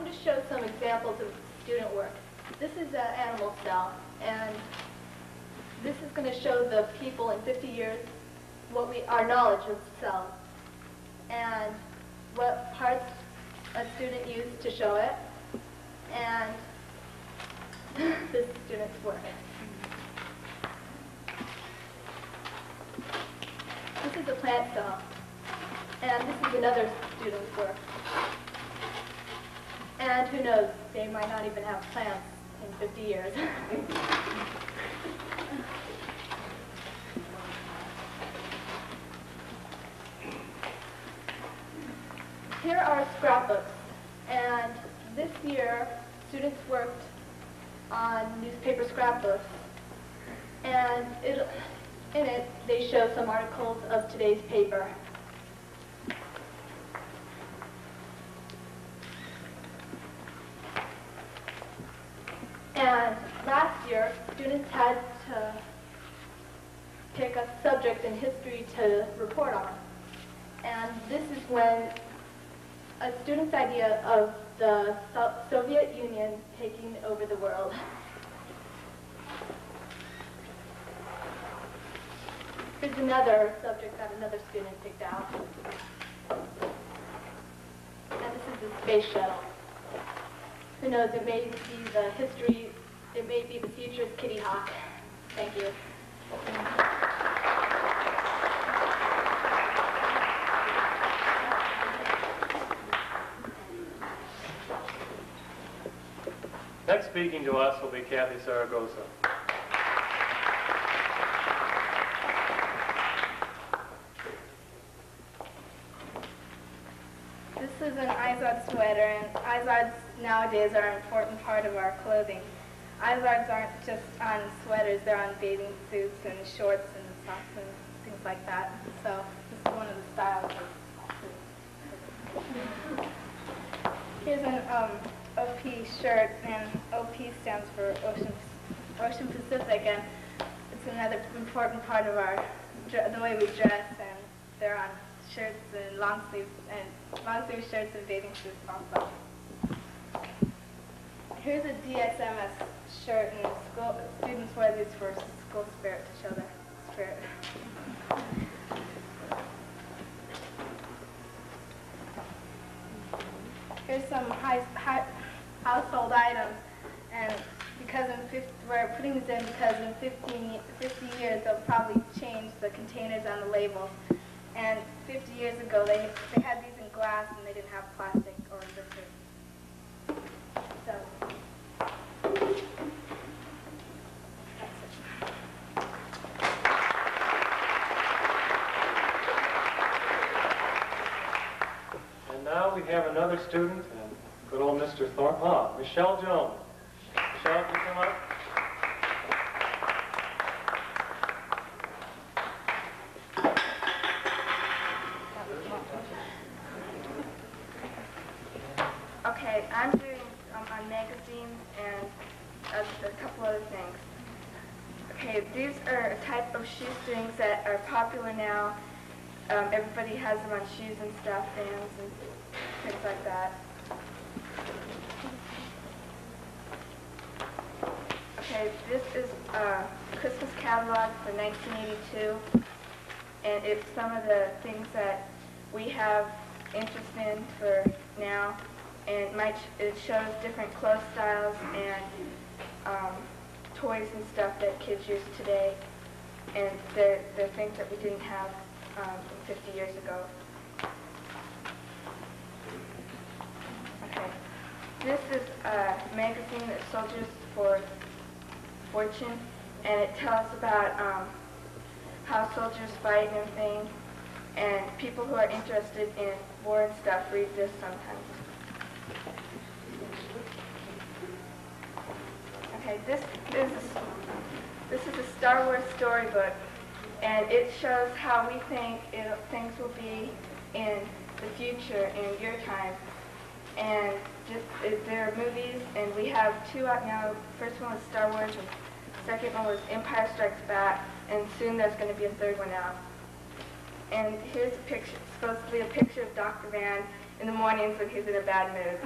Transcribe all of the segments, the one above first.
to show some examples of student work. This is an animal cell, and this is going to show the people in 50 years our knowledge of cells and what parts a student used to show it, and this student's work. This is a plant cell, and this is another student's work. And who knows, they might not even have plants in 50 years. Here are scrapbooks, and this year students worked on newspaper scrapbooks, and in it they show some articles of today's paper. And last year students had to pick a subject in history to report on, and this is when a student's idea of the Soviet Union taking over the world. Here's another subject that another student picked out. And this is the space shuttle. Who knows, it may be the history, it may be the future's Kitty Hawk. Thank you. Next speaking to us will be Kathy Saragosa. This is an Izod sweater, and Izods nowadays are an important part of our clothing. Izods aren't just on sweaters, they're on bathing suits and shorts and socks and things like that. So this is one of the styles of suits. Here's an OP shirt, and OP stands for Ocean Pacific, and it's another important part of the way we dress, and they're on shirts and long sleeve shirts and bathing suits also. Here's a DSMS shirt, and students wear these for school spirit to show their spirit. Here's some household items, and we're putting these in because in 50 years they'll probably change the containers on the labels. And 50 years ago they had these in glass and they didn't have plastic or zippers. So that's it. And now we have another student, and good old Mr. Thornton. Michelle Jones. Michelle, can you come up? Okay, I'm doing on magazines and a couple other things. Okay, these are a type of shoestrings that are popular now. Everybody has them on shoes and stuff, fans and things like that. Okay, this is a Christmas catalog for 1982, and it's some of the things that we have interest in for now, and it shows different clothes styles and toys and stuff that kids use today, and they're things that we didn't have 50 years ago. Okay, this is a magazine that Soldiers for Fortune, and it tells about how soldiers fight and everything, and people who are interested in war and stuff read this sometimes. Okay, this is a Star Wars storybook, and it shows how we think things will be in the future in your time. And there are movies, and we have two out now. First one was Star Wars, and second one was Empire Strikes Back, and soon there's going to be a third one out. And here's a picture, supposedly a picture of Dr. Van, in the mornings when he's in a bad mood.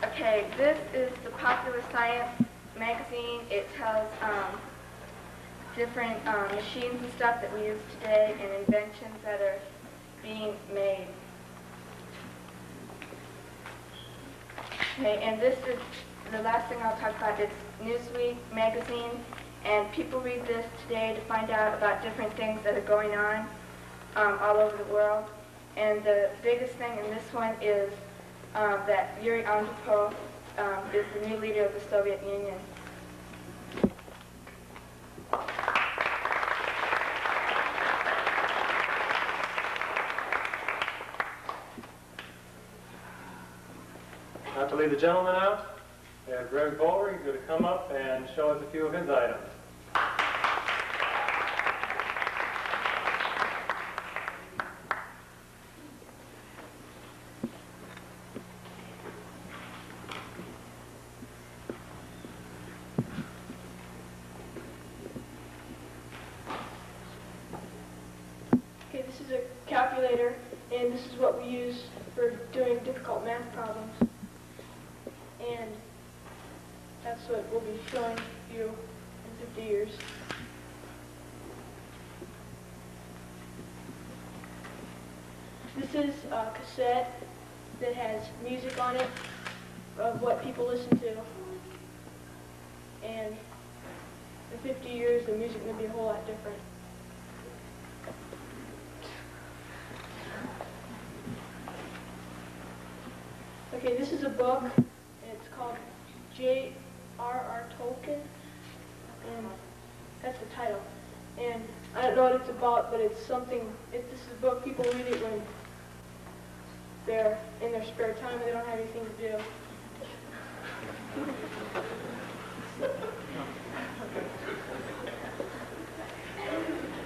Okay, this is the Popular Science magazine. It tells different machines and stuff that we use today and inventions that are being made. Okay, and this is the last thing I'll talk about. It's Newsweek magazine, and people read this today to find out about different things that are going on all over the world. And the biggest thing in this one is that Yuri Andropov is the new leader of the Soviet Union. Now to lead the gentleman out, we have Greg Bowler. He's going to come up and show us a few of his items. Okay, this is a calculator, and this is what we use for doing difficult math problems. And that's what we'll be showing you in 50 years. This is a cassette that has music on it of what people listen to. And in 50 years, the music will be a whole lot different. Okay, this is a book, and it's called J.R.R. Tolkien, and that's the title. And I don't know what it's about, but it's something, this is a book, people read it when they're in their spare time and they don't have anything to do.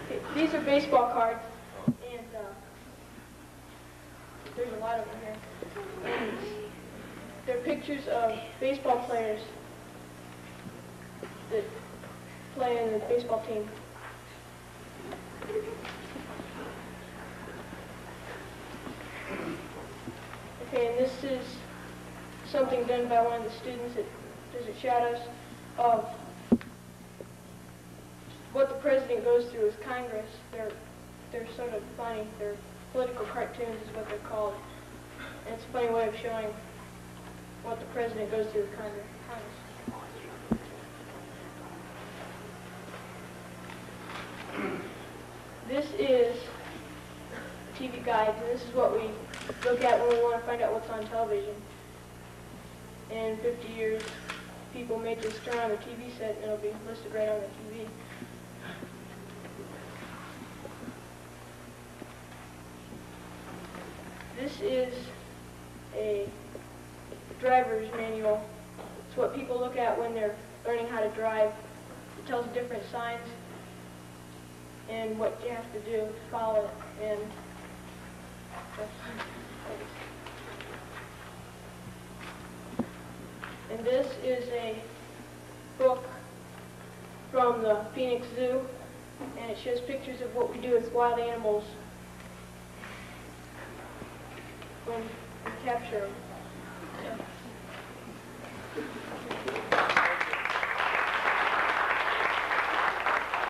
Okay, these are baseball cards, and there's a lot of them here. And they're pictures of baseball players that play in the baseball team. Okay, and this is something done by one of the students at Desert Shadows of what the president goes through with Congress. They're sort of funny. They're political cartoons is what they're called. And it's a funny way of showing what the president goes through with Congress. This is a TV guide, and this is what we look at when we want to find out what's on television. In 50 years, people may just turn on the TV set and it'll be listed right on the TV. This is a driver's manual. It's what people look at when they're learning how to drive. It tells different signs and what you have to do to follow it. And this is a book from the Phoenix Zoo, and it shows pictures of what we do with wild animals when we capture them.